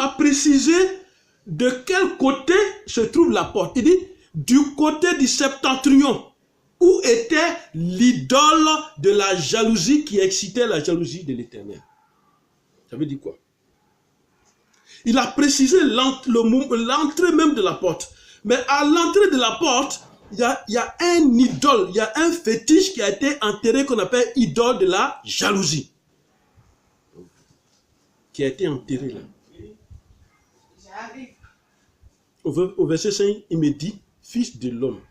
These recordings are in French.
va préciser de quel côté se trouve la porte. Il dit, du côté du septentrion, où était l'idole de la jalousie qui excitait la jalousie de l'Éternel. Ça veut dire quoi? Il a précisé l'entrée même de la porte. Mais à l'entrée de la porte, il y a un idole, il y a un fétiche qui a été enterré qu'on appelle idole de la jalousie. Qui a été enterré là. Au verset 5, il me dit, fils de l'homme,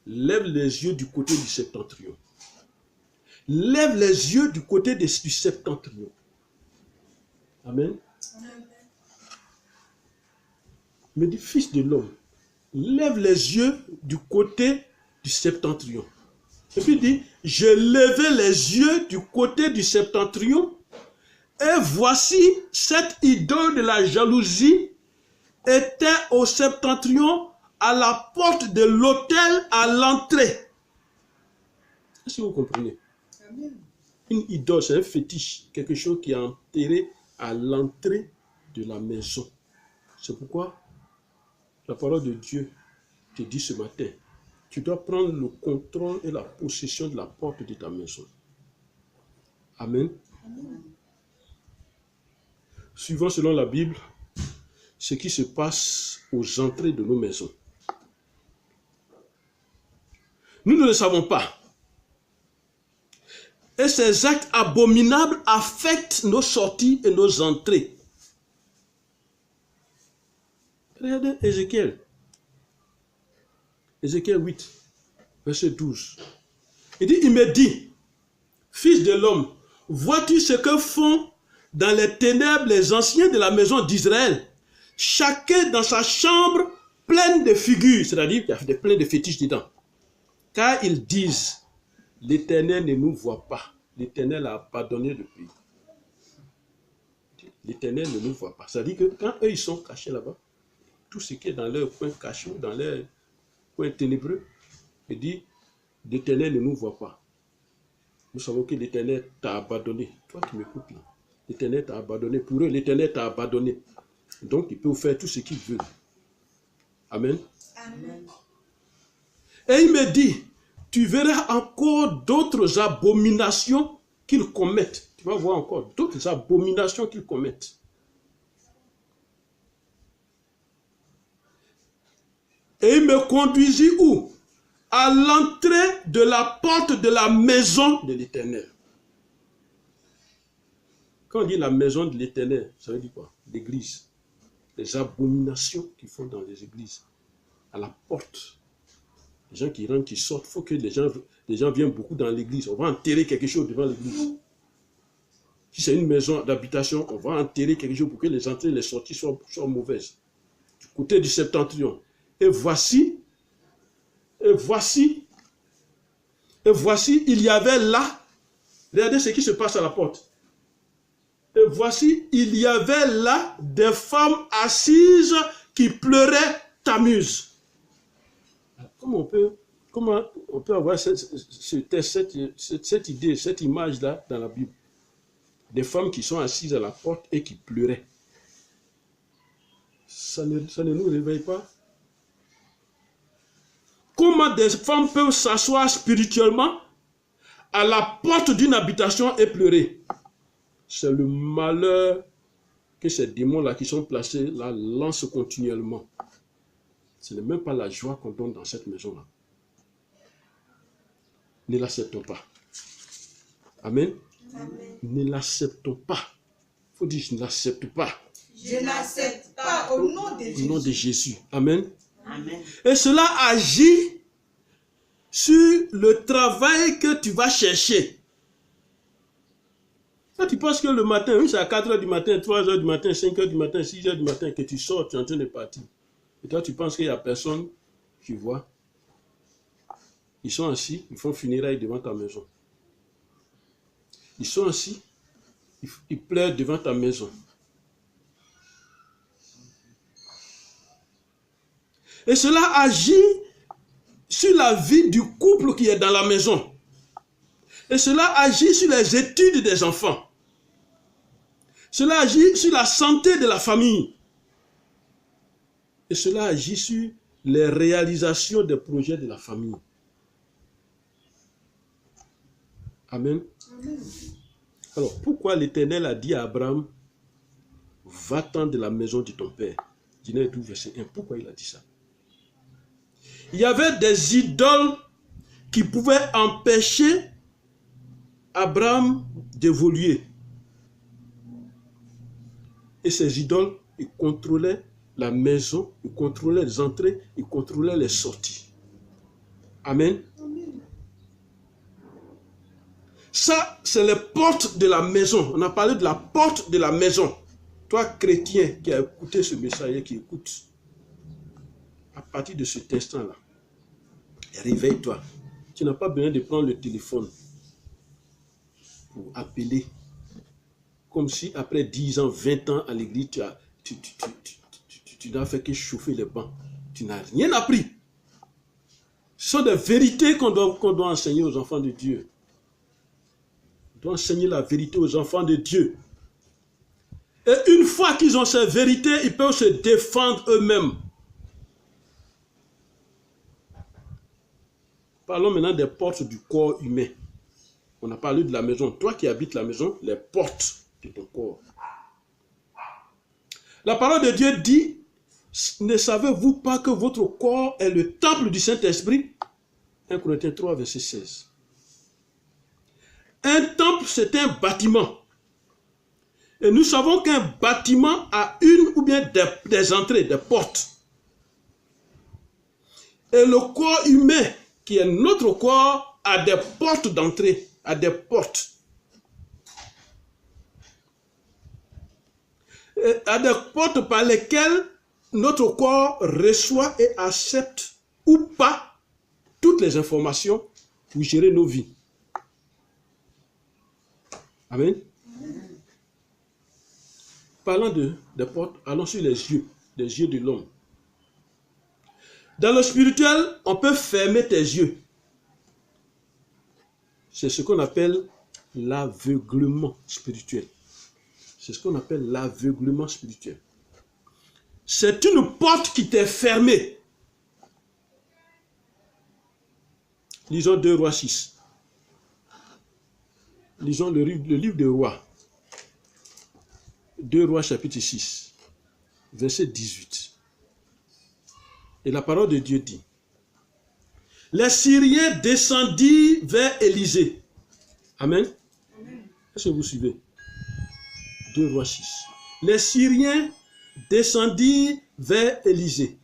lève les yeux du côté du septentrion. Lève les yeux du côté du septentrion. Amen. Il me dit, fils de l'homme, lève les yeux du côté du septentrion. Et puis il dit, je levai les yeux du côté du septentrion, et voici cette idole de la jalousie était au septentrion à la porte de l'autel à l'entrée. Est-ce que vous comprenez? Amen. Une idole, c'est un fétiche, quelque chose qui est enterré à l'entrée de la maison. C'est pourquoi la parole de Dieu te dit ce matin, tu dois prendre le contrôle et la possession de la porte de ta maison. Amen. Amen. Suivons selon la Bible ce qui se passe aux entrées de nos maisons. Nous ne le savons pas. Et ces actes abominables affectent nos sorties et nos entrées. Regardez Ézéchiel. Ézéchiel 8, verset 12. Il me dit, fils de l'homme, vois-tu ce que font dans les ténèbres les anciens de la maison d'Israël, chacun dans sa chambre pleine de figures, c'est-à-dire qu'il y a plein de fétiches dedans. Car ils disent, l'Éternel ne nous voit pas. L'Éternel a abandonné le pays. L'Éternel ne nous voit pas. C'est-à-dire que quand eux ils sont cachés là-bas, tout ce qui est dans leur coin caché, dans leur coin ténébreux, il dit, l'Éternel ne nous voit pas. Nous savons que l'Éternel t'a abandonné. Toi qui m'écoutes là, l'Éternel t'a abandonné. Pour eux, l'Éternel t'a abandonné. Donc, il peut faire tout ce qu'il veut. Amen. Amen. Et il me dit, tu verras encore d'autres abominations qu'ils commettent. Tu vas voir encore d'autres abominations qu'ils commettent. Et il me conduisit où? À l'entrée de la porte de la maison de l'Éternel. Quand on dit la maison de l'Éternel, ça veut dire quoi? L'église. Les abominations qu'ils font dans les églises. À la porte. Les gens qui rentrent, qui sortent, il faut que les gens viennent beaucoup dans l'église. On va enterrer quelque chose devant l'église. Si c'est une maison d'habitation, on va enterrer quelque chose pour que les entrées et les sorties soient mauvaises. Du côté du septentrion. Et voici, il y avait là, regardez ce qui se passe à la porte. Et voici, il y avait là des femmes assises qui pleuraient Tammuz. Comment on peut avoir cette idée, cette image-là dans la Bible? Des femmes qui sont assises à la porte et qui pleuraient. Ça ne nous réveille pas? Comment des femmes peuvent s'asseoir spirituellement à la porte d'une habitation et pleurer? C'est le malheur que ces démons-là qui sont placés là lancent continuellement. Ce n'est même pas la joie qu'on donne dans cette maison-là. Ne l'acceptons pas. Amen. Amen. Ne l'acceptons pas. Il faut dire, je ne l'accepte pas. Je n'accepte pas au nom de Jésus. Au nom de Jésus. Amen. Amen. Et cela agit sur le travail que tu vas chercher. Quand tu penses que le matin, oui, c'est à 4 h du matin, 3 h du matin, 5 h du matin, 6 h du matin que tu sors, tu es en train de partir. Et toi, tu penses qu'il n'y a personne qui voit. Ils sont assis, ils font funérailles devant ta maison. Ils sont assis, ils pleurent devant ta maison. Et cela agit sur la vie du couple qui est dans la maison. Et cela agit sur les études des enfants. Cela agit sur la santé de la famille. Et cela agit sur les réalisations des projets de la famille. Amen. Amen. Alors, pourquoi l'Éternel a dit à Abraham, va-t'en de la maison de ton père? Genèse 12, verset 1. Pourquoi il a dit ça? Il y avait des idoles qui pouvaient empêcher Abraham d'évoluer. Et ces idoles, ils contrôlaient la maison, ils contrôlaient les entrées, ils contrôlaient les sorties. Amen. Amen. Ça, c'est les portes de la maison. On a parlé de la porte de la maison. Toi, chrétien, qui a écouté ce message et qui écoute, à partir de cet instant-là, réveille-toi. Tu n'as pas besoin de prendre le téléphone pour appeler. Comme si après 10 ans, 20 ans à l'église, tu n'as fait que chauffer les bancs. Tu n'as rien appris. Ce sont des vérités qu'on doit enseigner aux enfants de Dieu. On doit enseigner la vérité aux enfants de Dieu. Et une fois qu'ils ont ces vérités, ils peuvent se défendre eux-mêmes. Parlons maintenant des portes du corps humain. On a parlé de la maison. Toi qui habites la maison, les portes de ton corps. La parole de Dieu dit, ne savez-vous pas que votre corps est le temple du Saint-Esprit? 1 Corinthiens 3, verset 16. Un temple, c'est un bâtiment. Et nous savons qu'un bâtiment a une ou bien des entrées, des portes. Et le corps humain, qui est notre corps, a des portes d'entrée, a des portes. Et a des portes par lesquelles notre corps reçoit et accepte ou pas toutes les informations pour gérer nos vies. Amen. Parlant des portes, allons sur les yeux de l'homme. Dans le spirituel, on peut fermer tes yeux. C'est ce qu'on appelle l'aveuglement spirituel. C'est ce qu'on appelle l'aveuglement spirituel. C'est une porte qui t'est fermée. Lisons 2 Rois 6. Lisons le livre de Rois. 2 Rois chapitre 6, verset 18. Et la parole de Dieu dit, les Syriens descendirent vers Élisée. Amen. Est-ce que vous suivez? 2 Rois 6. Les Syriens descendirent vers Élisée.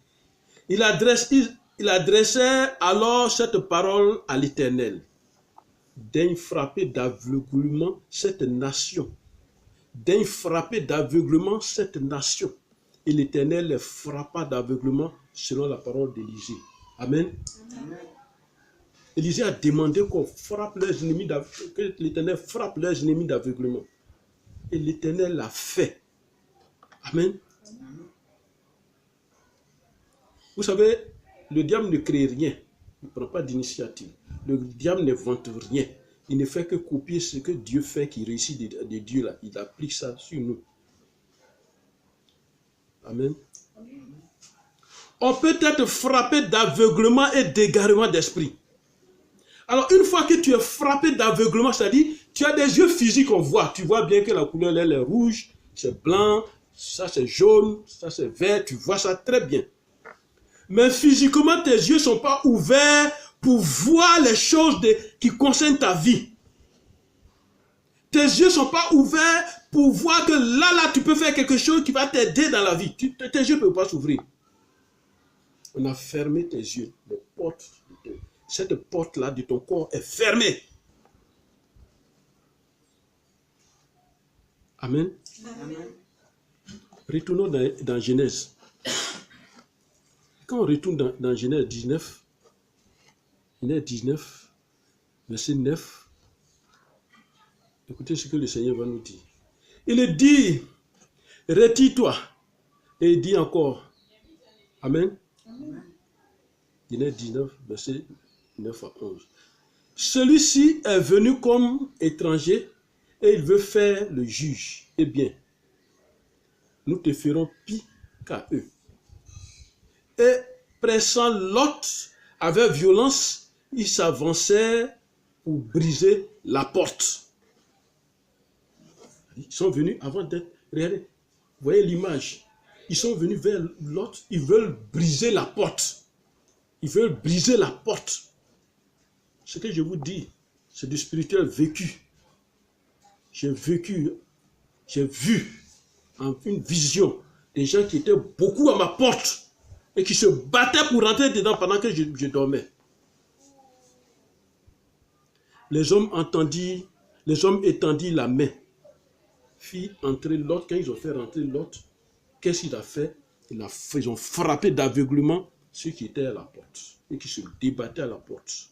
Il adressait alors cette parole à l'Éternel. Daigne frapper d'aveuglement cette nation. Daigne frapper d'aveuglement cette nation. Et l'Éternel les frappa d'aveuglement selon la parole d'Élisée. Amen. Amen. Élisée a demandé qu'on frappe leurs ennemis, que l'Éternel frappe leurs ennemis d'aveuglement. Et l'Éternel l'a fait. Amen. Amen. Vous savez, le diable ne crée rien. Il ne prend pas d'initiative. Le diable n'invente rien. Il ne fait que copier ce que Dieu fait qui réussit de Dieu là. Il applique ça sur nous. Amen. On peut être frappé d'aveuglement et d'égarement d'esprit. Alors une fois que tu es frappé d'aveuglement, c'est-à-dire tu as des yeux physiques, on voit. Tu vois bien que la couleur elle est rouge, c'est blanc, ça c'est jaune, ça c'est vert, tu vois ça très bien. Mais physiquement, tes yeux ne sont pas ouverts pour voir les choses qui concernent ta vie. Tes yeux ne sont pas ouverts pour voir que là, tu peux faire quelque chose qui va t'aider dans la vie. Tes yeux ne peuvent pas s'ouvrir. On a fermé tes yeux. Cette porte-là de ton corps est fermée. Amen. Amen. Retournons dans Genèse. Quand on retourne dans Genèse 19, verset 9, écoutez ce que le Seigneur va nous dire. Il dit, retire-toi. Et il dit encore, Amen. Genèse 19, verset 9 à 11. Celui-ci est venu comme étranger et il veut faire le juge. Eh bien, nous te ferons pis qu'à eux. Et pressant Lot avec violence, ils s'avançaient pour briser la porte. Ils sont venus avant d'être... Regardez, vous voyez l'image. Ils sont venus vers Lot, ils veulent briser la porte. Ils veulent briser la porte. Ce que je vous dis, c'est du spirituel vécu. J'ai vu en une vision des gens qui étaient beaucoup à ma porte et qui se battaient pour rentrer dedans pendant que je dormais. Les hommes étendirent la main, fit entrer Lot. Quand ils ont fait rentrer Lot, qu'est-ce qu'il a fait? Ils ont frappé d'aveuglement ceux qui étaient à la porte et qui se débattaient à la porte.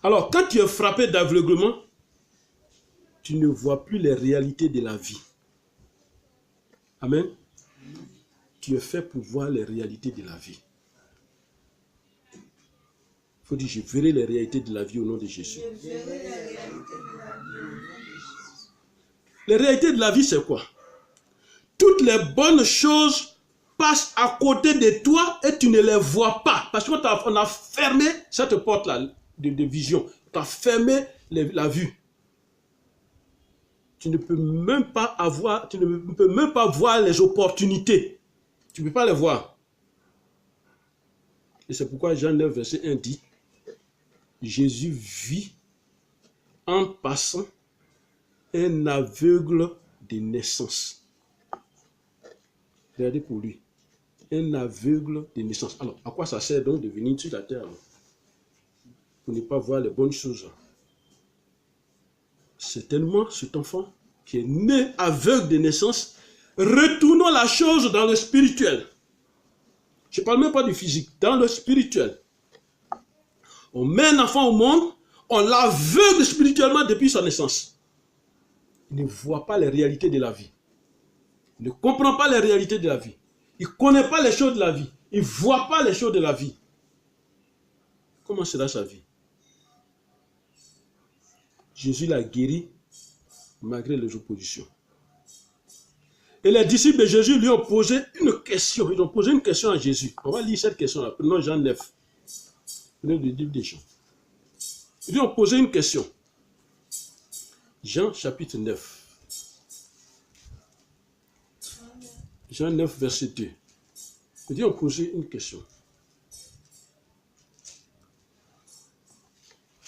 Alors, quand tu es frappé d'aveuglement, tu ne vois plus les réalités de la vie. Amen. Tu es fait pour voir les réalités de la vie. Il faut dire, je verrai les réalités de la vie au nom de Jésus. Les réalités de la vie, c'est quoi? Toutes les bonnes choses passent à côté de toi et tu ne les vois pas. Parce qu'on a fermé cette porte-là de vision. Tu as fermé la vue. Tu ne peux même pas voir les opportunités. Tu ne peux pas les voir. Et c'est pourquoi Jean 9, verset 1 dit, Jésus vit en passant un aveugle de naissance. Regardez pour lui. Un aveugle de naissance. Alors, à quoi ça sert donc de venir sur la terre? Pour ne pas voir les bonnes choses. Certainement, cet enfant qui est né aveugle de naissance, retournons la chose dans le spirituel. Je ne parle même pas du physique, dans le spirituel. On met un enfant au monde, on l'aveugle spirituellement depuis sa naissance. Il ne voit pas les réalités de la vie. Il ne comprend pas les réalités de la vie. Il ne connaît pas les choses de la vie. Il ne voit pas les choses de la vie. Comment sera sa vie? Jésus l'a guéri malgré les oppositions. Et les disciples de Jésus lui ont posé une question. Ils ont posé une question à Jésus. On va lire cette question-là. Prenons Jean 9. Prenons le livre des Jean. Ils lui ont posé une question. Jean chapitre 9. Jean 9, verset 2. Ils lui ont posé une question.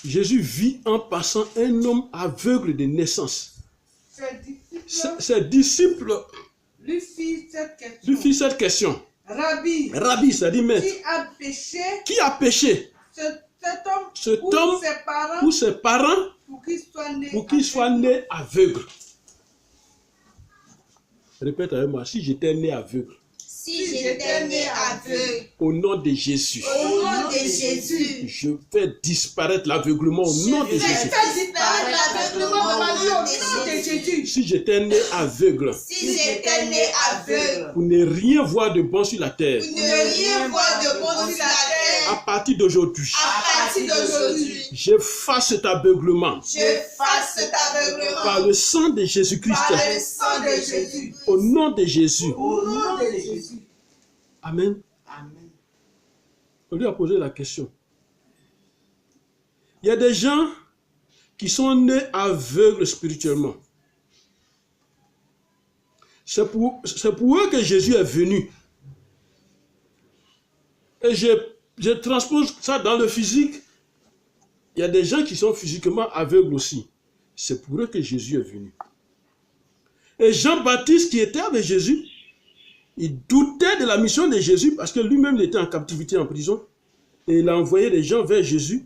Jésus vit en passant un homme aveugle de naissance. Ses disciples lui fit cette question. Rabbi, ça dit maître. Qui a péché? Cet homme ou ses parents pour qu'il soit né aveugle. Répète avec moi, si j'étais né aveugle. Si j'étais né aveugle, au nom de Jésus, je fais disparaître l'aveuglement au nom de Jésus. Si j'étais né aveugle, pour ne rien voir de bon sur la terre, à partir d'aujourd'hui, j'efface cet aveuglement par le sang de Jésus-Christ, au nom de Jésus. Amen. On lui a posé la question. Il y a des gens qui sont nés aveugles spirituellement. C'est pour eux que Jésus est venu. Et je transpose ça dans le physique. Il y a des gens qui sont physiquement aveugles aussi. C'est pour eux que Jésus est venu. Et Jean-Baptiste qui était avec Jésus, il doutait de la mission de Jésus parce que lui-même il était en captivité en prison. Et il a envoyé les gens vers Jésus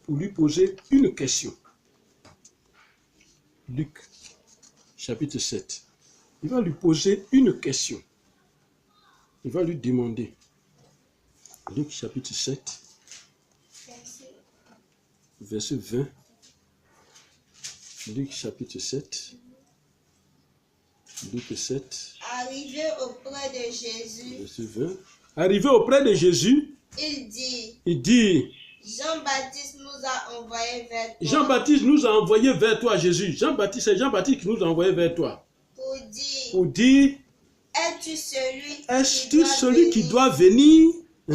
pour lui poser une question. Luc, chapitre 7. Il va lui poser une question. Il va lui demander. Luc, chapitre 7, verset 20. Luc, chapitre 7. Luc 7. Arrivé auprès de Jésus. Verset 20. Arrivé auprès de Jésus. Il dit. Jean-Baptiste nous a envoyés vers toi. Jean-Baptiste nous a envoyés vers toi, Jésus. C'est Jean-Baptiste qui nous a envoyés vers toi. Pour dire pour dire, es-tu celui qui doit venir, ou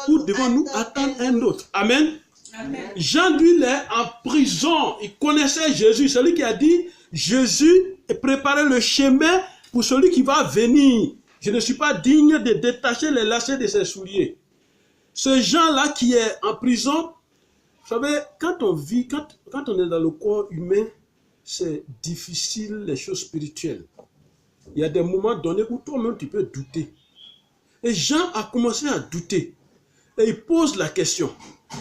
ou devons-nous attendre un autre? Amen. Amen. Jean, lui, il est en prison. Il connaissait Jésus. Celui qui a dit, Jésus préparait le chemin pour celui qui va venir. Je ne suis pas digne de détacher les lacets de ses souliers. Ce Jean-là qui est en prison, vous savez, quand on vit, quand on est dans le corps humain, c'est difficile les choses spirituelles. Il y a des moments donnés où toi-même tu peux douter. Et Jean a commencé à douter. Et il pose la question.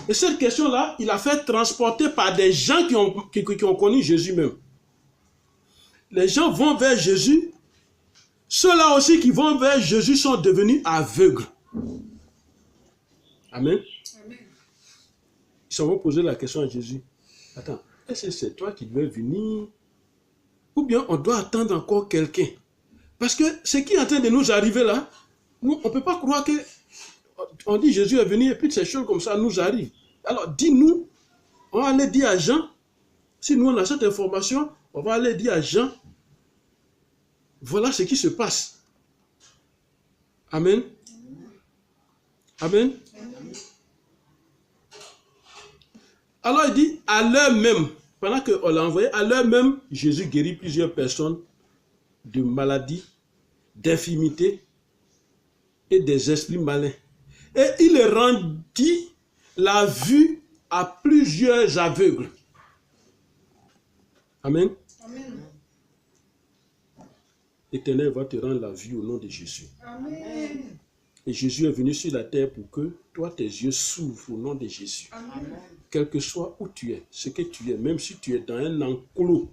Et cette question-là, il a fait transporter par des gens qui ont connu Jésus même. Les gens vont vers Jésus. Ceux-là aussi qui vont vers Jésus sont devenus aveugles. Amen. Amen. Ils se vont poser la question à Jésus. Attends, est-ce que c'est toi qui devais venir? Ou bien on doit attendre encore quelqu'un? Parce que ce qui est en train de nous arriver là, nous, on ne peut pas croire que on dit Jésus est venu et puis ces choses comme ça nous arrivent. Alors dis-nous, on va aller dire à Jean, si nous on a cette information, on va aller dire à Jean, voilà ce qui se passe. Amen. Amen. Alors il dit, à l'heure même, pendant qu'on l'a envoyé, à l'heure même, Jésus guérit plusieurs personnes de maladies, d'infirmités et des esprits malins. Et il rendit la vue à plusieurs aveugles. Amen. Amen. L'Éternel va te rendre la vue au nom de Jésus. Amen. Et Jésus est venu sur la terre pour que toi, tes yeux s'ouvrent au nom de Jésus. Amen. Quel que soit où tu es, ce que tu es, même si tu es dans un enclos,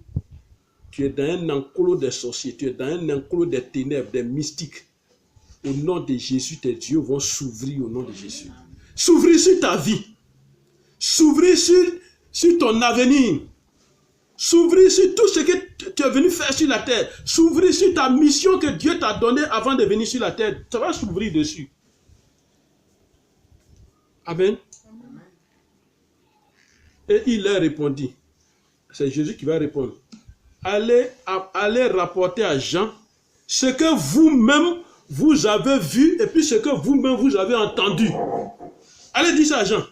tu es dans un enclos des sorciers, tu es dans un enclos des ténèbres, des mystiques, au nom de Jésus, tes yeux vont s'ouvrir au nom de Jésus. S'ouvrir sur ta vie, s'ouvrir sur ton avenir, s'ouvrir sur tout ce que tu es venu faire sur la terre, s'ouvrir sur ta mission que Dieu t'a donnée avant de venir sur la terre. Ça va s'ouvrir dessus. Amen. Et il leur répondit, c'est Jésus qui va répondre, allez rapporter à Jean ce que vous-même vous avez vu et puis ce que vous-même vous avez entendu. Allez dire ça à Jean.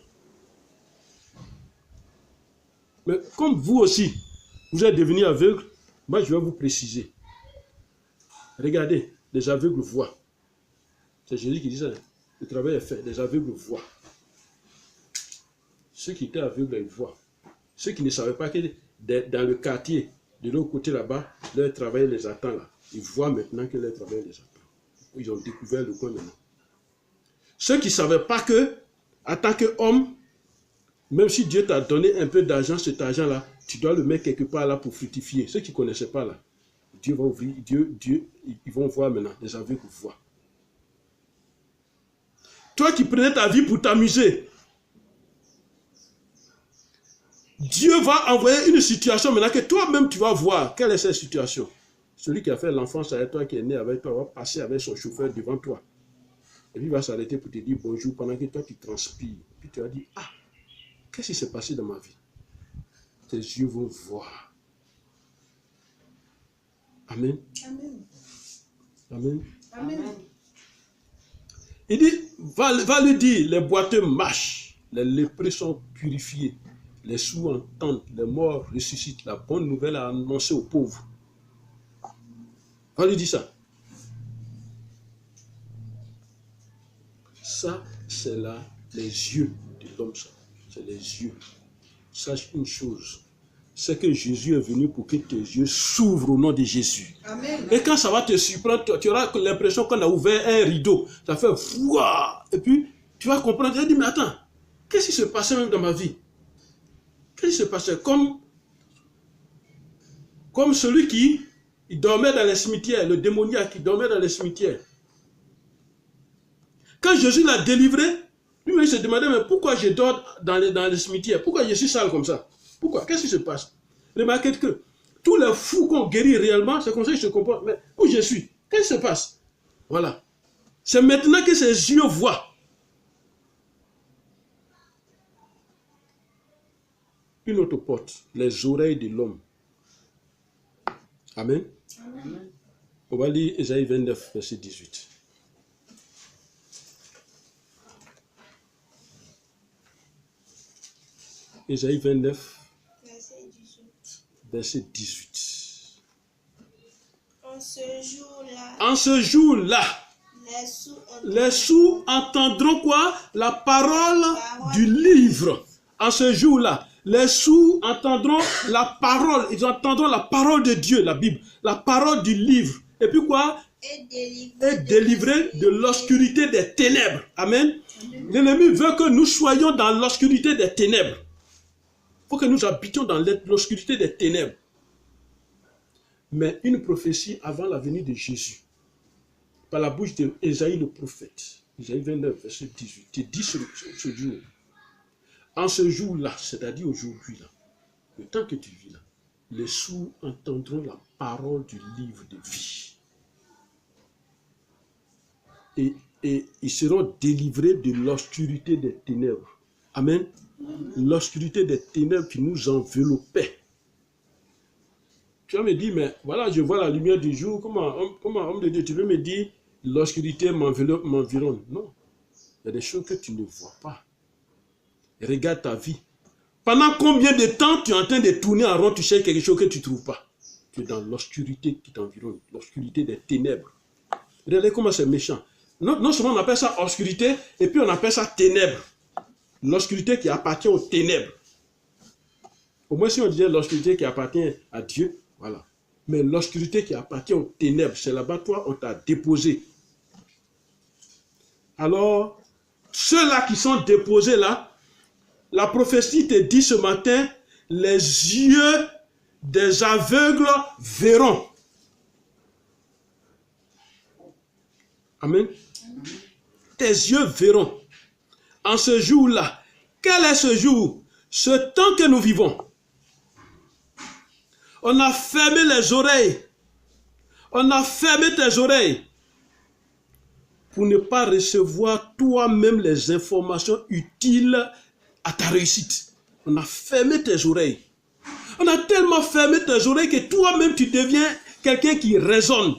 Mais comme vous aussi, vous êtes devenus aveugles, moi je vais vous préciser. Regardez, les aveugles voient. C'est Jésus qui dit ça. Le travail est fait, les aveugles voient. Ceux qui étaient aveugles, ils voient. Ceux qui ne savaient pas que dans le quartier, de l'autre côté là-bas, leur travail les attend là. Ils voient maintenant que leur travail les attend. Ils ont découvert le coin maintenant. Ceux qui ne savaient pas que, en tant qu'homme, même si Dieu t'a donné un peu d'argent, cet argent-là, tu dois le mettre quelque part là pour fructifier. Ceux qui ne connaissaient pas là, Dieu va ouvrir, ils vont voir maintenant, les aveugles voient. Toi qui prenais ta vie pour t'amuser, Dieu va envoyer une situation maintenant que toi-même tu vas voir. Quelle est cette situation? Celui qui a fait l'enfance avec toi, qui est né avec toi, va passer avec son chauffeur devant toi. Et puis il va s'arrêter pour te dire bonjour pendant que toi tu transpires. Puis tu vas dire, ah, qu'est-ce qui s'est passé dans ma vie? Tes yeux vont voir. Amen. Amen. Amen. Amen. Il dit, va lui dire, les boiteux marchent, les lépreux sont purifiés, les sourds entendent, les morts ressuscitent, la bonne nouvelle à annoncer aux pauvres. Va lui dire ça. Ça, c'est là les yeux de l'homme. C'est les yeux. Sache une chose, c'est que Jésus est venu pour que tes yeux s'ouvrent au nom de Jésus. Amen. Et quand ça va te surprendre, tu auras l'impression qu'on a ouvert un rideau. Ça fait fouah. Et puis, tu vas comprendre. Tu vas dire, mais attends, qu'est-ce qui se passait même dans ma vie? Qu'est-ce qui se passait? Comme celui qui il dormait dans les cimetières, le démoniaque qui dormait dans les cimetières. Quand Jésus l'a délivré, lui-même se demandait, mais pourquoi je dors dans les cimetières? Pourquoi je suis sale comme ça? Pourquoi? Qu'est-ce qui se passe? Remarquez que tous les fous qu'on guérit réellement, c'est comme ça qu'ils se comportent. Mais où je suis? Qu'est-ce qui se passe? Voilà. C'est maintenant que ses yeux voient. Une autre porte, les oreilles de l'homme. Amen. Amen. On va lire Ésaïe 29, verset 18. Ésaïe 29, verset 18. En ce jour-là, les sourds entendront quoi? La parole du livre. En ce jour-là, les sourds entendront la parole. Ils entendront la parole de Dieu, la Bible, la parole du livre. Et puis quoi? Et délivrés de l'obscurité des ténèbres. Amen. L'ennemi veut que nous soyons dans l'obscurité des ténèbres. Il faut que nous habitions dans l'obscurité des ténèbres. Mais une prophétie avant la venue de Jésus, par la bouche d'Ésaïe le prophète, Ésaïe 29, verset 18, te dit ce jour, en ce jour-là, c'est-à-dire aujourd'hui, là, le temps que tu vis là, les sourds entendront la parole du livre de vie. Et ils seront délivrés de l'obscurité des ténèbres. Amen. L'obscurité des ténèbres qui nous enveloppait. Tu vas me dire, mais voilà, je vois la lumière du jour. Comment homme de Dieu, tu veux me dire, l'obscurité m'environne? Non. Il y a des choses que tu ne vois pas. Regarde ta vie. Pendant combien de temps tu es en train de tourner en rond, tu cherches quelque chose que tu ne trouves pas? Tu es dans l'obscurité qui t'environne, l'obscurité des ténèbres. Regardez comment c'est méchant. Non seulement on appelle ça obscurité, et puis on appelle ça ténèbres. L'obscurité qui appartient aux ténèbres. Au moins si on disait l'obscurité qui appartient à Dieu, voilà. Mais l'obscurité qui appartient aux ténèbres, c'est là-bas, toi, on t'a déposé. Alors, ceux-là qui sont déposés là, la prophétie te dit ce matin, les yeux des aveugles verront. Amen. Tes yeux verront. En ce jour-là, quel est ce jour? Ce temps que nous vivons. On a fermé les oreilles. On a fermé tes oreilles pour ne pas recevoir toi-même les informations utiles à ta réussite. On a fermé tes oreilles. On a tellement fermé tes oreilles que toi-même tu deviens quelqu'un qui raisonne.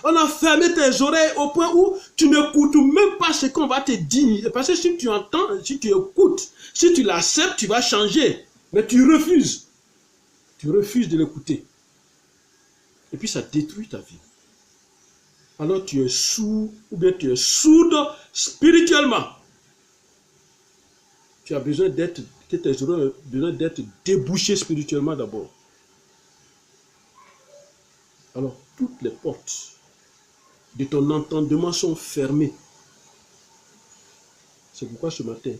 On a fermé tes oreilles au point où tu n'écoutes même pas ce qu'on va te dire. Parce que si tu entends, si tu écoutes, si tu l'acceptes, tu vas changer. Mais tu refuses. Tu refuses de l'écouter. Et puis ça détruit ta vie. Alors tu es sourd ou bien tu es sourde spirituellement. Tu as besoin d'être, que tes oreilles ont besoin d'être débouchées spirituellement d'abord. Alors toutes les portes de ton entendement sont fermées. C'est pourquoi ce matin,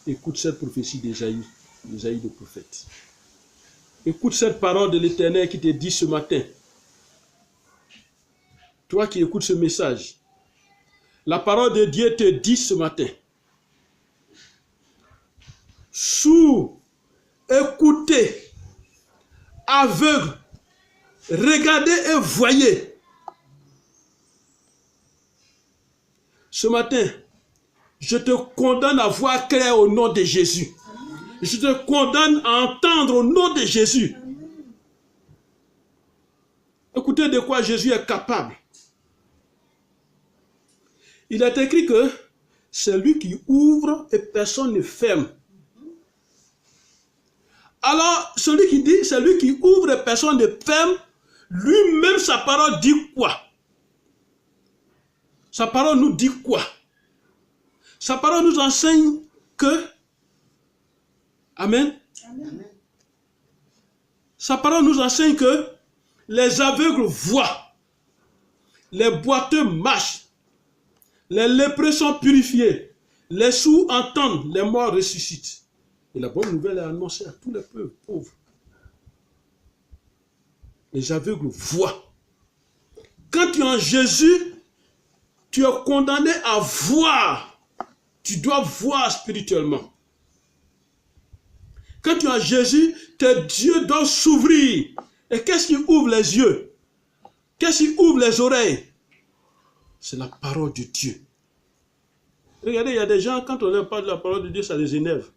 écoute cette prophétie d'Ésaïe le prophète. Écoute cette parole de l'Éternel qui te dit ce matin. Toi qui écoutes ce message, la parole de Dieu te dit ce matin. Sourds, écoutez, aveugles, regardez et voyez. Ce matin, je te condamne à voir clair au nom de Jésus. Je te condamne à entendre au nom de Jésus. Écoutez de quoi Jésus est capable. Il est écrit que c'est lui qui ouvre et personne ne ferme. Alors, celui qui dit, c'est lui qui ouvre et personne ne ferme, lui-même sa parole dit quoi? Sa parole nous dit quoi? Sa parole nous enseigne que... Amen. Amen. Sa parole nous enseigne que les aveugles voient, les boiteux marchent, les lépreux sont purifiés, les sourds entendent, les morts ressuscitent. Et la bonne nouvelle est annoncée à tous les peuples pauvres. Les aveugles voient. Quand tu es en Jésus, tu es condamné à voir. Tu dois voir spirituellement. Quand tu es en Jésus, tes yeux doivent s'ouvrir. Et qu'est-ce qui ouvre les yeux? Qu'est-ce qui ouvre les oreilles? C'est la parole de Dieu. Regardez, il y a des gens, quand on leur parle de la parole de Dieu, ça les énerve.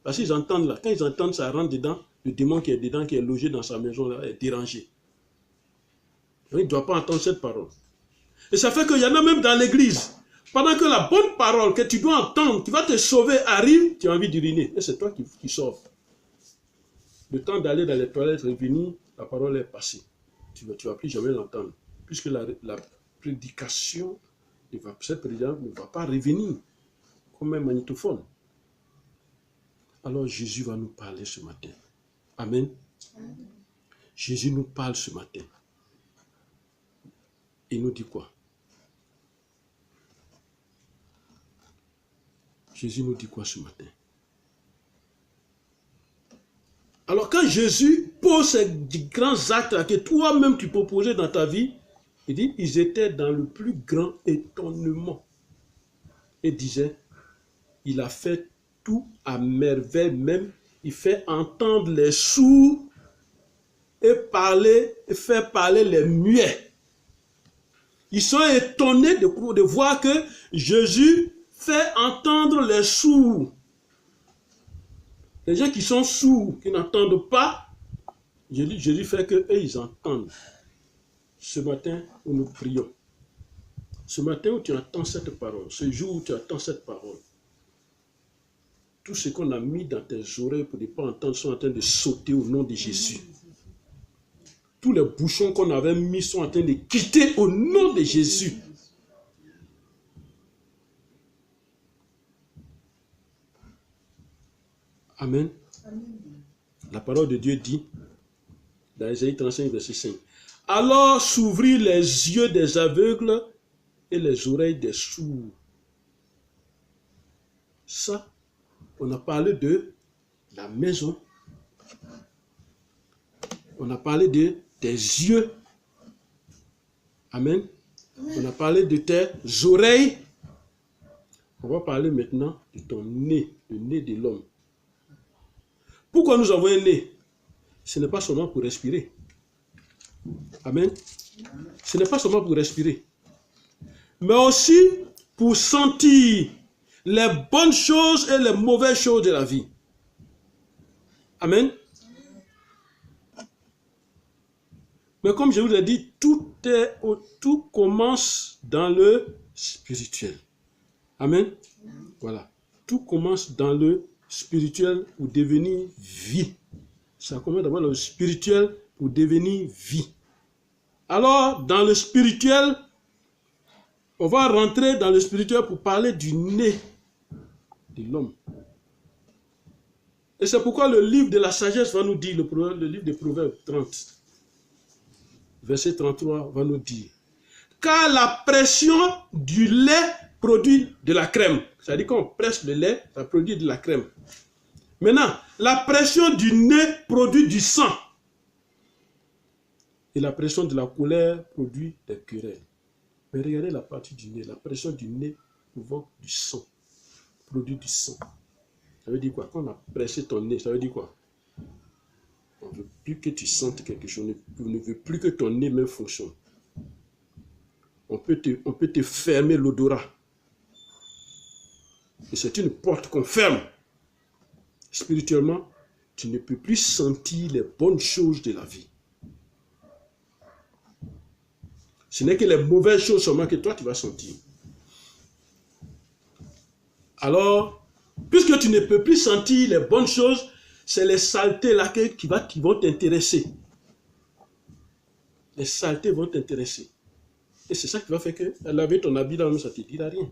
Parce qu'ils entendent là. Quand ils entendent, ça rentre dedans. Le démon qui est dedans, qui est logé dans sa maison, là, est dérangé. Donc, il ne doit pas entendre cette parole. Et ça fait qu'il y en a même dans l'église. Pendant que la bonne parole que tu dois entendre, qui va te sauver, arrive, tu as envie d'uriner. Et c'est toi qui sauves. Le temps d'aller dans les toilettes, revenir, la parole est passée. Tu ne vas plus jamais l'entendre. Puisque la prédication, cette prédication ne va pas revenir comme un magnétophone. Alors Jésus va nous parler ce matin. Amen. Jésus nous parle ce matin. Il nous dit quoi? Jésus nous dit quoi ce matin? Alors quand Jésus pose ces grands actes que toi-même tu peux poser dans ta vie, il dit, ils étaient dans le plus grand étonnement. Et disait, il a fait tout à merveille même, il fait entendre les sourds et faire parler les muets. Ils sont étonnés de voir que Jésus fait entendre les sourds. Les gens qui sont sourds, qui n'entendent pas, Jésus fait qu'eux, ils entendent. Ce matin où nous prions, ce matin où tu entends cette parole, ce jour où tu entends cette parole, tout ce qu'on a mis dans tes oreilles pour ne pas entendre sont en train de sauter au nom de Jésus. Tous les bouchons qu'on avait mis sont en train de quitter au nom de Jésus. Amen. La parole de Dieu dit, dans Ésaïe 35, verset 5, « Alors s'ouvrir les yeux des aveugles et les oreilles des sourds. » Ça, on a parlé de la maison. On a parlé de tes yeux. Amen. On a parlé de tes oreilles. On va parler maintenant de ton nez, le nez de l'homme. Pourquoi nous avons un nez? Ce n'est pas seulement pour respirer. Amen. Ce n'est pas seulement pour respirer. Mais aussi pour sentir les bonnes choses et les mauvaises choses de la vie. Amen. Mais comme je vous l'ai dit, tout commence dans le spirituel. Amen. Voilà. Tout commence dans le spirituel pour devenir vie. Ça commence d'abord dans le spirituel pour devenir vie. Alors, dans le spirituel, on va rentrer dans le spirituel pour parler du nez de l'homme. Et c'est pourquoi le livre de la sagesse va nous dire, le livre de Proverbes 30, verset 33 va nous dire, car la pression du lait produit de la crème. C'est-à-dire qu'on presse le lait, ça produit de la crème. Maintenant, la pression du nez produit du sang. Et la pression de la colère produit des querelles. Mais regardez la partie du nez. La pression du nez provoque du sang. Produit du sang. Ça veut dire quoi? Quand on a pressé ton nez, ça veut dire quoi? On ne veut plus que tu sentes quelque chose. On ne veut plus que ton nez même fonctionne. On peut te fermer l'odorat. Et c'est une porte qu'on ferme. Spirituellement, tu ne peux plus sentir les bonnes choses de la vie. Ce n'est que les mauvaises choses seulement que toi tu vas sentir. Alors, puisque tu ne peux plus sentir les bonnes choses, c'est les saletés là qui vont t'intéresser. Les saletés vont t'intéresser. Et c'est ça qui va faire que laver ton habit là, ça ne te dira rien.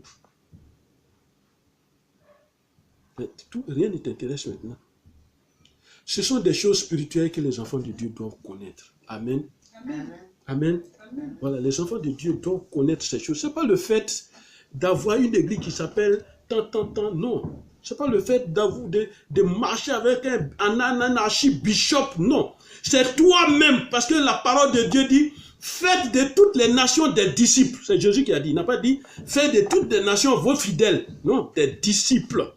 Mais rien ne t'intéresse maintenant. Ce sont des choses spirituelles que les enfants de Dieu doivent connaître. Amen. Amen. Amen. Amen. Voilà, les enfants de Dieu doivent connaître ces choses. Ce n'est pas le fait d'avoir une église qui s'appelle tant, non. Ce n'est pas le fait de marcher avec un archibishop, non. C'est toi-même, parce que la parole de Dieu dit, faites de toutes les nations des disciples. C'est Jésus qui a dit, il n'a pas dit, faites de toutes les nations vos fidèles. Non, des disciples.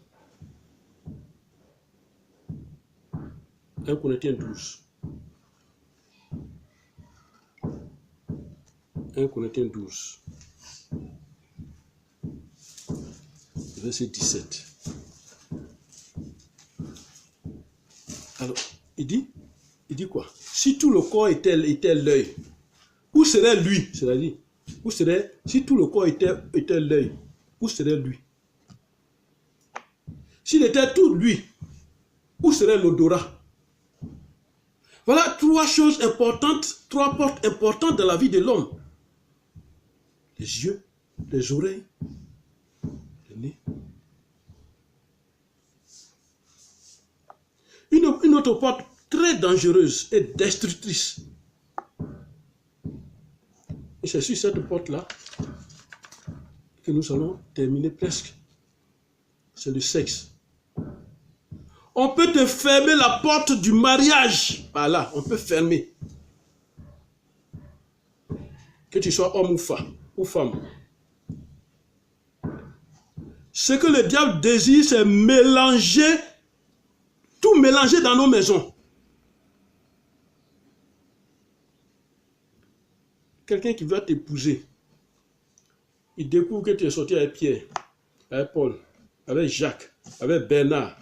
1 Corinthiens 12. 1 Corinthiens 12. Verset 17. Alors, il dit quoi? Si tout le corps était l'œil, où serait lui? C'est-à-dire, où serait, si tout le corps était l'œil, où serait lui? S'il était tout lui, où serait l'odorat? Voilà trois choses importantes, trois portes importantes dans la vie de l'homme. Les yeux, les oreilles, le nez. Une autre porte très dangereuse et destructrice. Et c'est sur cette porte-là que nous allons terminer presque. C'est le sexe. On peut te fermer la porte du mariage. Par là, on peut fermer. Que tu sois homme ou femme. Ce que le diable désire, c'est mélanger, tout mélanger dans nos maisons. Quelqu'un qui va t'épouser, il découvre que tu es sorti avec Pierre, avec Paul, avec Jacques, avec Bernard.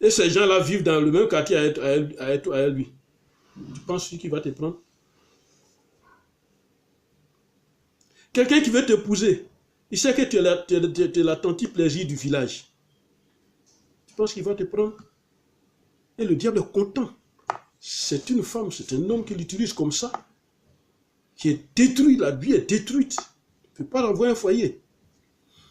Et ces gens-là vivent dans le même quartier à lui. Tu penses qu'il va te prendre? Quelqu'un qui veut t'épouser, il sait que tu es la tante plaisir du village. Tu penses qu'il va te prendre? Et le diable est content. C'est une femme, c'est un homme qui l'utilise comme ça, qui est détruit, la vie est détruite. Tu ne peux pas renvoyer un foyer.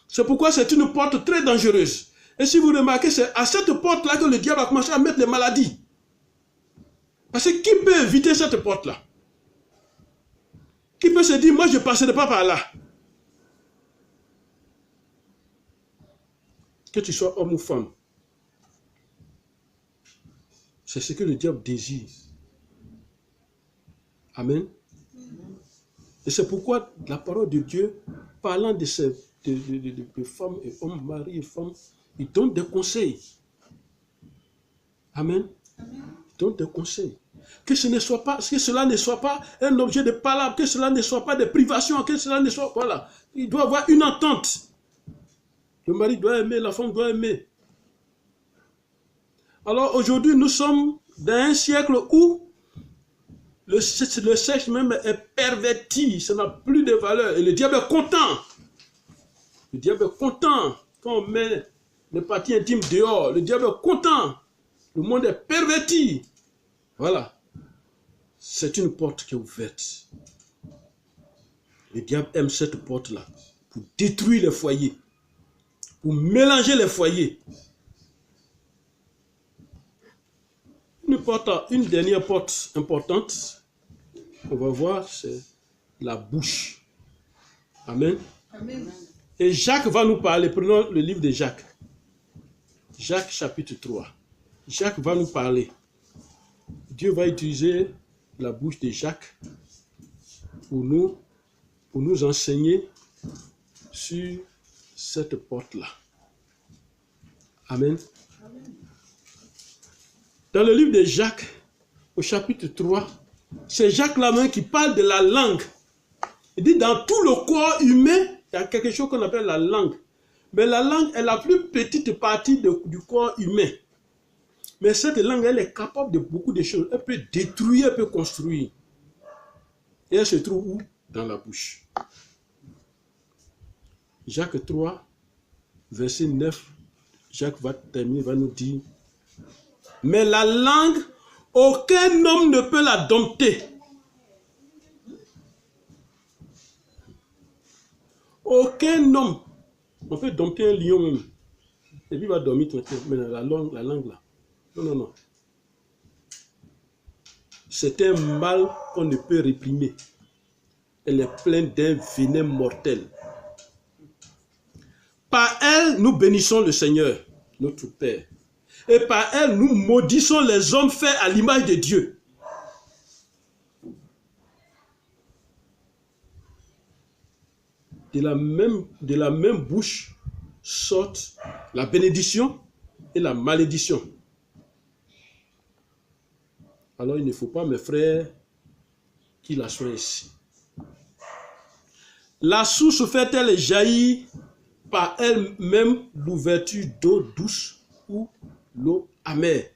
C'est pourquoi c'est une porte très dangereuse. Et si vous remarquez, c'est à cette porte-là que le diable a commencé à mettre les maladies. Parce que qui peut éviter cette porte-là? Qui peut se dire, moi je ne passerai pas par là? Que tu sois homme ou femme. C'est ce que le diable désire. Amen. Et c'est pourquoi la parole de Dieu, parlant de femmes et hommes, mari et femmes, il donne des conseils. Amen. Il donne des conseils. Que cela ne soit pas un objet de palabre, que cela ne soit pas des privations, que cela ne soit... Voilà. Il doit y avoir une entente. Le mari doit aimer, la femme doit aimer. Alors aujourd'hui, nous sommes dans un siècle où le sexe même est perverti, ça n'a plus de valeur. Et le diable est content. Le diable est content quand on met les parties intimes dehors. Le diable est content. Le monde est perverti. Voilà. C'est une porte qui est ouverte. Le diable aime cette porte-là pour détruire les foyers, pour mélanger les foyers. Une dernière porte importante qu'on va voir, c'est la bouche. Amen. Amen. Et Jacques va nous parler. Prenons le livre de Jacques. Jacques chapitre 3. Jacques va nous parler. Dieu va utiliser la bouche de Jacques pour nous enseigner sur cette porte-là. Amen. Dans le livre de Jacques, au chapitre 3, c'est Jacques là-même qui parle de la langue. Il dit dans tout le corps humain, il y a quelque chose qu'on appelle la langue. Mais la langue est la plus petite partie du corps humain. Mais cette langue, elle est capable de beaucoup de choses. Elle peut détruire, elle peut construire. Et elle se trouve où? Dans la bouche. Jacques 3, verset 9, Jacques va terminer, va nous dire: mais la langue, aucun homme ne peut la dompter. Aucun homme. On peut dompter un lion même. Et puis il va dormir tranquille. Mais la langue là. Non. C'est un mal qu'on ne peut réprimer. Elle est pleine d'un venin mortel. Par elle, nous bénissons le Seigneur, notre Père. Et par elle, nous maudissons les hommes faits à l'image de Dieu. De la même bouche sortent la bénédiction et la malédiction. Alors il ne faut pas, mes frères, qu'il la soit ici. La source fait-elle jaillir par elle-même l'ouverture d'eau douce ou l'eau amère?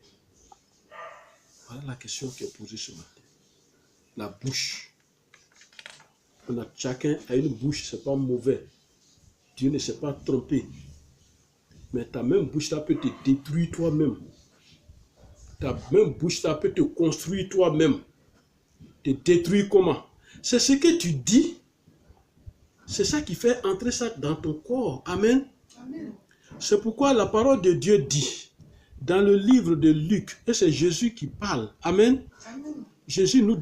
Voilà la question qui est posée ce matin. la bouche. Chacun a une bouche, c'est pas mauvais. Dieu ne s'est pas trompé. Mais ta même bouche, ça peut te détruire toi-même. Ta même bouche, ça peut te construire toi-même. Te détruire comment? C'est ce que tu dis. C'est ça qui fait entrer ça dans ton corps. Amen. Amen. C'est pourquoi la parole de Dieu dit, dans le livre de Luc, et c'est Jésus qui parle. Amen. Amen. Jésus nous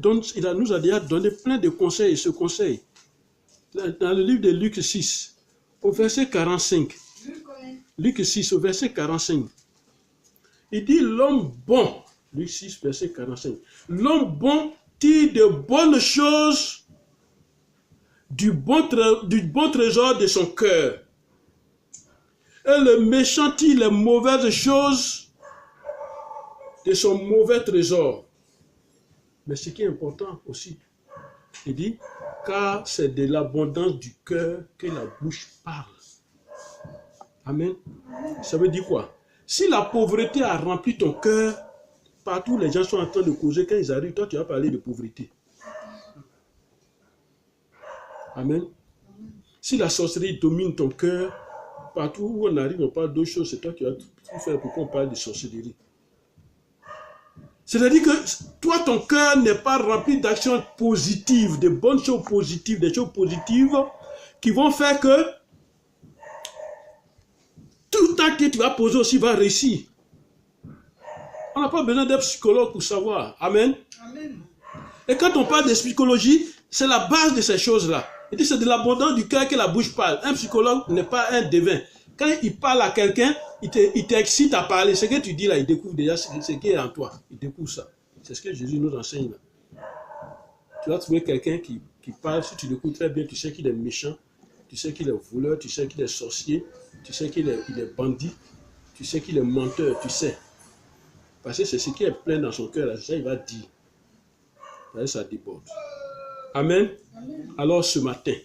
a déjà donné plein de conseils, et ce conseil. Dans le livre de Luc 6, au verset 45. Luc 6, au verset 45. Il dit, l'homme bon, Luc 6, verset 45. L'homme bon tire de bonnes choses du bon trésor de son cœur. Et le méchant tire les mauvaises choses de son mauvais trésor. Mais ce qui est important aussi, il dit, car c'est de l'abondance du cœur que la bouche parle. Amen. Ça veut dire quoi? Si la pauvreté a rempli ton cœur, partout les gens sont en train de causer, quand ils arrivent, toi tu vas parler de pauvreté. Amen. Si la sorcellerie domine ton cœur, partout où on arrive, on parle d'autres choses, c'est toi qui vas tout faire pour qu'on parle de sorcellerie. C'est-à-dire que toi, ton cœur n'est pas rempli d'actions positives, de bonnes choses positives, des choses positives qui vont faire que tout acte que tu vas poser aussi va réussir. On n'a pas besoin d'être psychologue pour savoir. Amen. Amen. Et quand on parle de psychologie, c'est la base de ces choses-là. Il dit c'est de l'abondance du cœur que la bouche parle. Un psychologue n'est pas un devin. Quand il parle à quelqu'un, il t'excite à parler. Ce que tu dis là, il découvre déjà ce qui est en toi. Il découvre ça. C'est ce que Jésus nous enseigne là. Tu vas trouver quelqu'un qui parle, si tu l'écoutes très bien, tu sais qu'il est méchant, tu sais qu'il est voleur, tu sais qu'il est sorcier, tu sais qu'il est bandit, tu sais qu'il est menteur, tu sais. Parce que c'est ce qui est plein dans son cœur, là, c'est ça qu'il va dire. Ça déborde. Amen. Amen. Alors ce matin,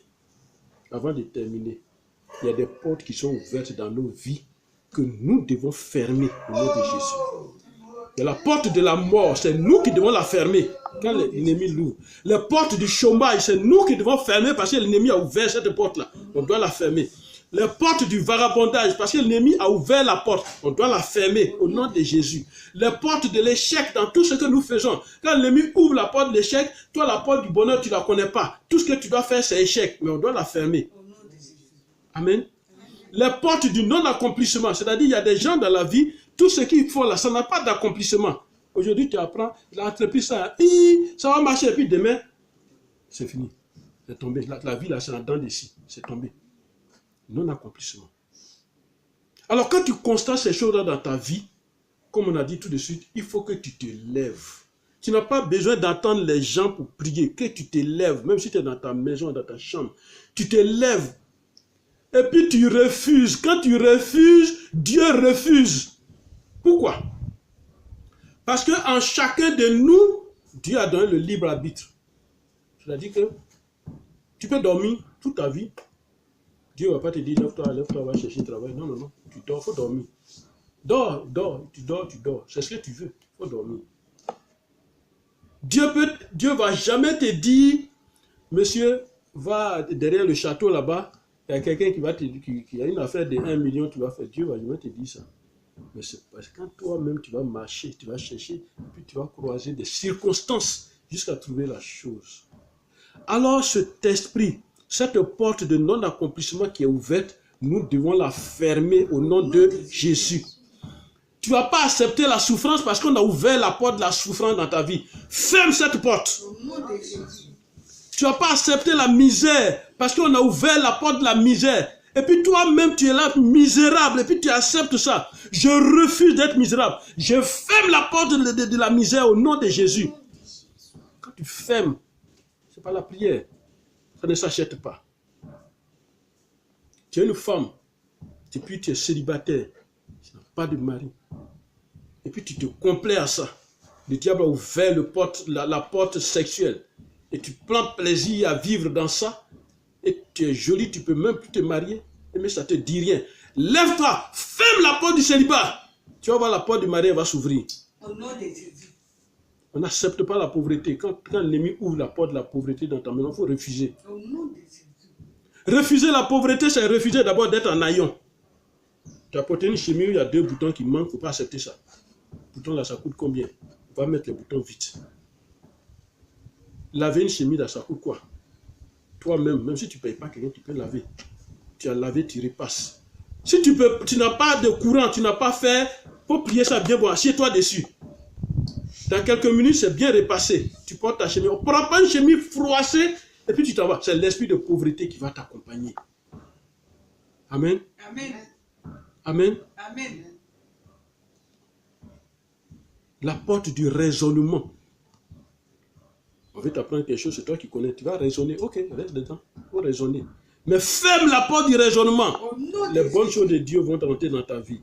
avant de terminer, il y a des portes qui sont ouvertes dans nos vies que nous devons fermer au nom de Jésus. Il y a la porte de la mort, c'est nous qui devons la fermer quand l'ennemi l'ouvre. Les portes du chômage, c'est nous qui devons fermer parce que l'ennemi a ouvert cette porte-là. On doit la fermer. Les portes du vagabondage, parce que l'ennemi a ouvert la porte, on doit la fermer au nom de Jésus. Les portes de l'échec dans tout ce que nous faisons. Quand l'ennemi ouvre la porte de l'échec, toi la porte du bonheur, tu ne la connais pas. Tout ce que tu dois faire, c'est échec, mais on doit la fermer. Amen. Les portes du non-accomplissement, c'est-à-dire il y a des gens dans la vie, tout ce qu'ils font là, ça n'a pas d'accomplissement. Aujourd'hui, tu apprends, il a entrepris ça, ça va marcher, et puis demain, c'est fini. C'est tombé. La vie là, c'est en dents d'ici, c'est tombé. Non-accomplissement. Alors quand tu constates ces choses-là dans ta vie, comme on a dit tout de suite, il faut que tu te lèves. Tu n'as pas besoin d'attendre les gens pour prier, que tu te lèves, même si tu es dans ta maison, dans ta chambre, tu te lèves. Et puis tu refuses. Quand tu refuses, Dieu refuse. Pourquoi? Parce qu'en chacun de nous, Dieu a donné le libre arbitre. C'est-à-dire que tu peux dormir toute ta vie. Dieu ne va pas te dire, lève-toi, va chercher du travail. Non, non, non. Tu dors, il faut dormir. Dors, tu dors. C'est ce que tu veux. Il faut dormir. Dieu ne va jamais te dire, monsieur, va derrière le château là-bas, il y a quelqu'un qui a une affaire de 1 million, tu vas faire. Dieu ne va jamais te dire ça. Mais c'est parce que quand toi-même tu vas marcher, tu vas chercher, puis tu vas croiser des circonstances jusqu'à trouver la chose. Alors cet esprit, cette porte de non-accomplissement qui est ouverte, nous devons la fermer au nom de Jésus. Tu ne vas pas accepter la souffrance parce qu'on a ouvert la porte de la souffrance dans ta vie. Ferme cette porte. Tu ne vas pas accepter la misère parce qu'on a ouvert la porte de la misère. Et puis toi-même, tu es là misérable. Et puis tu acceptes ça. Je refuse d'être misérable. Je ferme la porte de la misère au nom de Jésus. Quand tu fermes, ce n'est pas la prière. Ça ne s'achète pas. Tu es une femme. Et puis tu es célibataire. Tu n'as pas de mari. Et puis tu te complais à ça. Le diable a ouvert la porte sexuelle. Et tu prends plaisir à vivre dans ça. Et tu es jolie, tu peux même plus te marier. Mais ça ne te dit rien. Lève-toi, ferme la porte du célibat. Tu vas voir la porte du mariage va s'ouvrir. Au nom de Jésus. On n'accepte pas la pauvreté. Quand l'ennemi ouvre la porte de la pauvreté dans ta maison, il faut refuser. Au nom de Jésus. Refuser la pauvreté, c'est refuser d'abord d'être en haillon. Tu as porté une chemise où il y a 2 boutons qui manquent, il ne faut pas accepter ça. Le bouton là, ça coûte combien? On va mettre les boutons vite. Laver une chemise là, ça coûte quoi? Toi-même, même si tu ne payes pas quelqu'un, tu peux laver. Tu as lavé, tu repasses. Si tu n'as pas de courant, tu n'as pas fait, pour prier ça bien bon, assieds-toi dessus. Dans quelques minutes, c'est bien repassé. Tu portes ta chemise. On ne prend pas une chemise froissée et puis tu t'en vas. C'est l'esprit de pauvreté qui va t'accompagner. Amen. Amen. Amen. Amen. La porte du raisonnement. On veut t'apprendre quelque chose, c'est toi qui connais. Tu vas raisonner. Ok, reste dedans. Il faut raisonner. Mais ferme la porte du raisonnement. Les bonnes choses de Dieu vont rentrer dans ta vie.